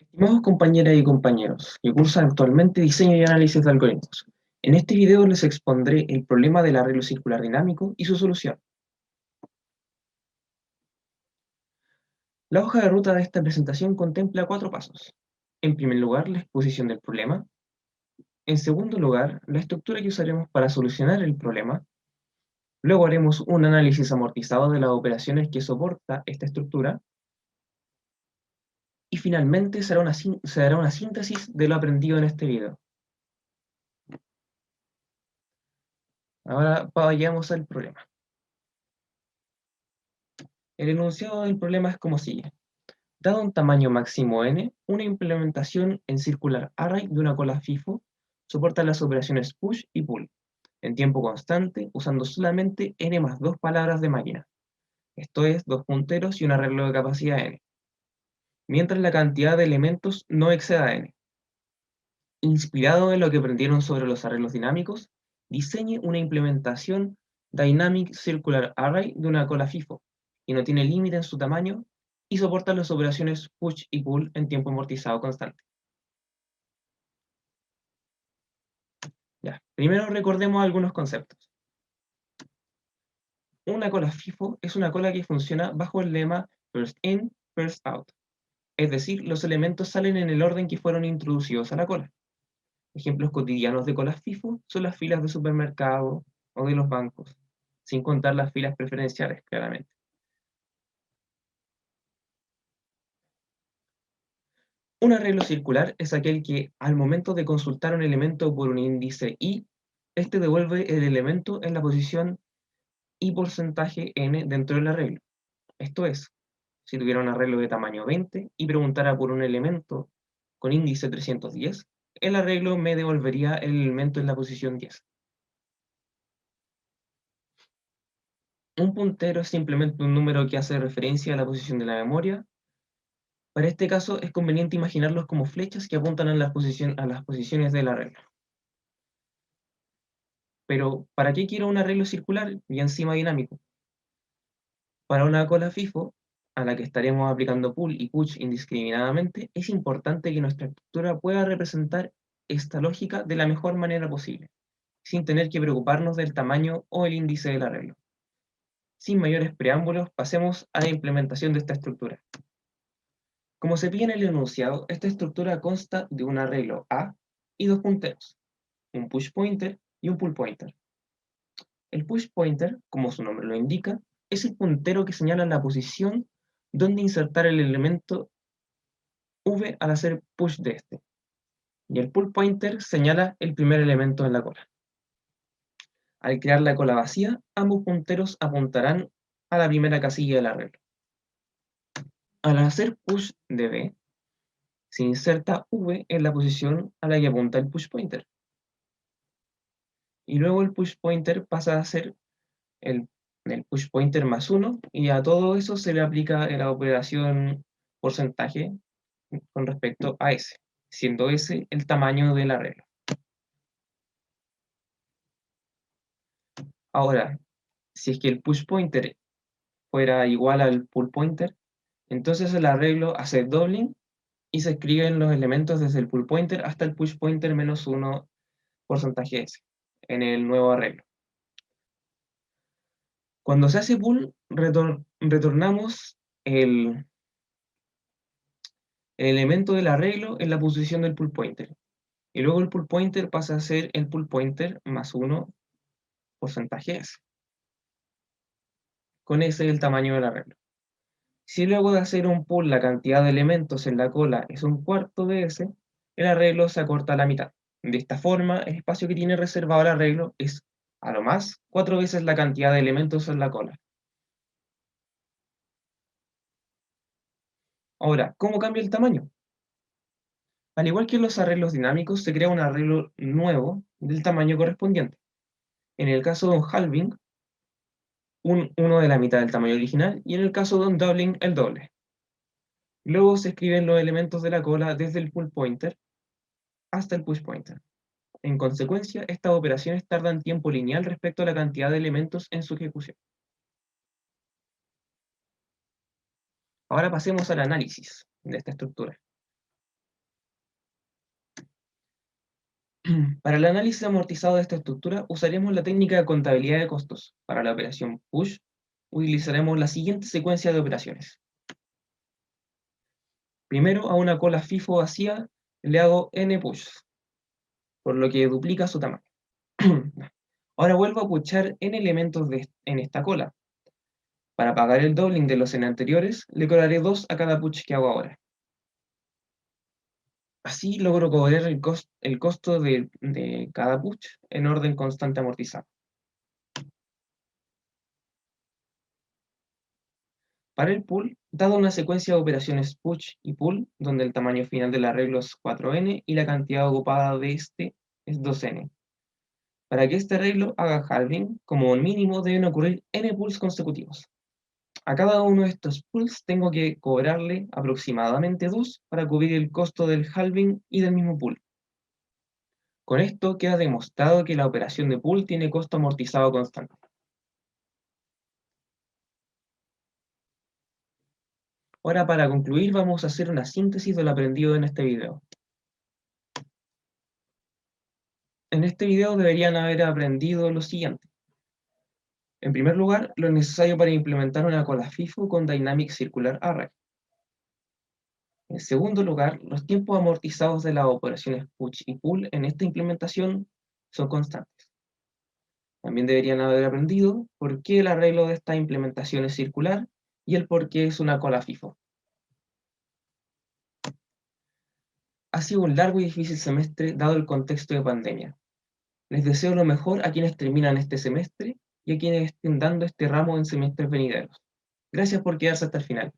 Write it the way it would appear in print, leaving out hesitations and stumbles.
Estimados compañeras y compañeros que cursan actualmente diseño y análisis de algoritmos, en este video les expondré el problema del arreglo circular dinámico y su solución. La hoja de ruta de esta presentación contempla 4 pasos. En primer lugar, la exposición del problema. En segundo lugar, la estructura que usaremos para solucionar el problema. Luego haremos un análisis amortizado de las operaciones que soporta esta estructura. Y finalmente se dará una síntesis de lo aprendido en este video. Ahora vayamos al problema. El enunciado del problema es como sigue. Dado un tamaño máximo n, una implementación en circular array de una cola FIFO soporta las operaciones push y pull en tiempo constante usando solamente n más 2 palabras de máquina, esto es, 2 punteros y un arreglo de capacidad n, mientras la cantidad de elementos no exceda n. Inspirado en lo que aprendieron sobre los arreglos dinámicos, diseñe una implementación Dynamic Circular Array de una cola FIFO, y no tiene límite en su tamaño y soporta las operaciones push y pull en tiempo amortizado constante. Ya. Primero recordemos algunos conceptos. Una cola FIFO es una cola que funciona bajo el lema first in, first out. Es decir, los elementos salen en el orden que fueron introducidos a la cola. Ejemplos cotidianos de colas FIFO son las filas de supermercado o de los bancos, sin contar las filas preferenciales, claramente. Un arreglo circular es aquel que, al momento de consultar un elemento por un índice i, este devuelve el elemento en la posición y porcentaje n dentro del arreglo. Esto es, si tuviera un arreglo de tamaño 20 y preguntara por un elemento con índice 310, el arreglo me devolvería el elemento en la posición 10. Un puntero es simplemente un número que hace referencia a la posición de la memoria. Para este caso es conveniente imaginarlos como flechas que apuntan a las posiciones del arreglo. Pero, ¿para qué quiero un arreglo circular y encima dinámico? Para una cola FIFO, a la que estaremos aplicando pull y push indiscriminadamente, es importante que nuestra estructura pueda representar esta lógica de la mejor manera posible, sin tener que preocuparnos del tamaño o el índice del arreglo. Sin mayores preámbulos, pasemos a la implementación de esta estructura. Como se pide en el enunciado, esta estructura consta de un arreglo A y 2 punteros, un push pointer y un pull pointer. El push pointer, como su nombre lo indica, es el puntero que señala la posición donde insertar el elemento v al hacer push de este, y el pull pointer señala el primer elemento en la cola. Al crear la cola vacía, ambos punteros apuntarán a la primera casilla del arreglo. Al hacer push de v, se inserta v en la posición a la que apunta el push pointer. Y luego el push pointer pasa a ser el push pointer más 1, y a todo eso se le aplica la operación porcentaje con respecto a S, siendo S el tamaño del arreglo. Ahora, si es que el push pointer fuera igual al pull pointer, entonces el arreglo hace doubling y se escriben los elementos desde el pull pointer hasta el push pointer menos 1 porcentaje S en el nuevo arreglo. Cuando se hace pull, retornamos el elemento del arreglo en la posición del pull pointer. Y luego el pull pointer pasa a ser el pull pointer más 1 porcentaje S. Con ese el tamaño del arreglo. Si luego de hacer un pull la cantidad de elementos en la cola es un cuarto de S, el arreglo se acorta a la mitad. De esta forma, el espacio que tiene reservado el arreglo es, a lo más, 4 veces la cantidad de elementos en la cola. Ahora, ¿cómo cambia el tamaño? Al igual que en los arreglos dinámicos, se crea un arreglo nuevo del tamaño correspondiente. En el caso de un halving, uno de la mitad del tamaño original, y en el caso de un doubling, el doble. Luego se escriben los elementos de la cola desde el pull pointer hasta el push pointer. En consecuencia, estas operaciones tardan tiempo lineal respecto a la cantidad de elementos en su ejecución. Ahora pasemos al análisis de esta estructura. Para el análisis amortizado de esta estructura, usaremos la técnica de contabilidad de costos. Para la operación push, utilizaremos la siguiente secuencia de operaciones. Primero, a una cola FIFO vacía le hago n pushes, por lo que duplica su tamaño. Ahora vuelvo a puchar n elementos en esta cola. Para pagar el doubling de los n anteriores, le cobraré 2 a cada push que hago ahora. Así logro cobrar el costo de cada push en orden constante amortizado. Para el pull, dado una secuencia de operaciones push y pull, donde el tamaño final del arreglo es 4n y la cantidad ocupada de este es 2n. Para que este arreglo haga halving, como mínimo deben ocurrir n pulls consecutivos. A cada uno de estos pulls tengo que cobrarle aproximadamente 2 para cubrir el costo del halving y del mismo pull. Con esto queda demostrado que la operación de pull tiene costo amortizado constante. Ahora, para concluir, vamos a hacer una síntesis de lo aprendido en este video. En este video deberían haber aprendido lo siguiente. En primer lugar, lo necesario para implementar una cola FIFO con Dynamic Circular Array. En segundo lugar, los tiempos amortizados de las operaciones push y pull en esta implementación son constantes. También deberían haber aprendido por qué el arreglo de esta implementación es circular y el por qué es una cola FIFO. Ha sido un largo y difícil semestre dado el contexto de pandemia. Les deseo lo mejor a quienes terminan este semestre y a quienes estén dando este ramo en semestres venideros. Gracias por quedarse hasta el final.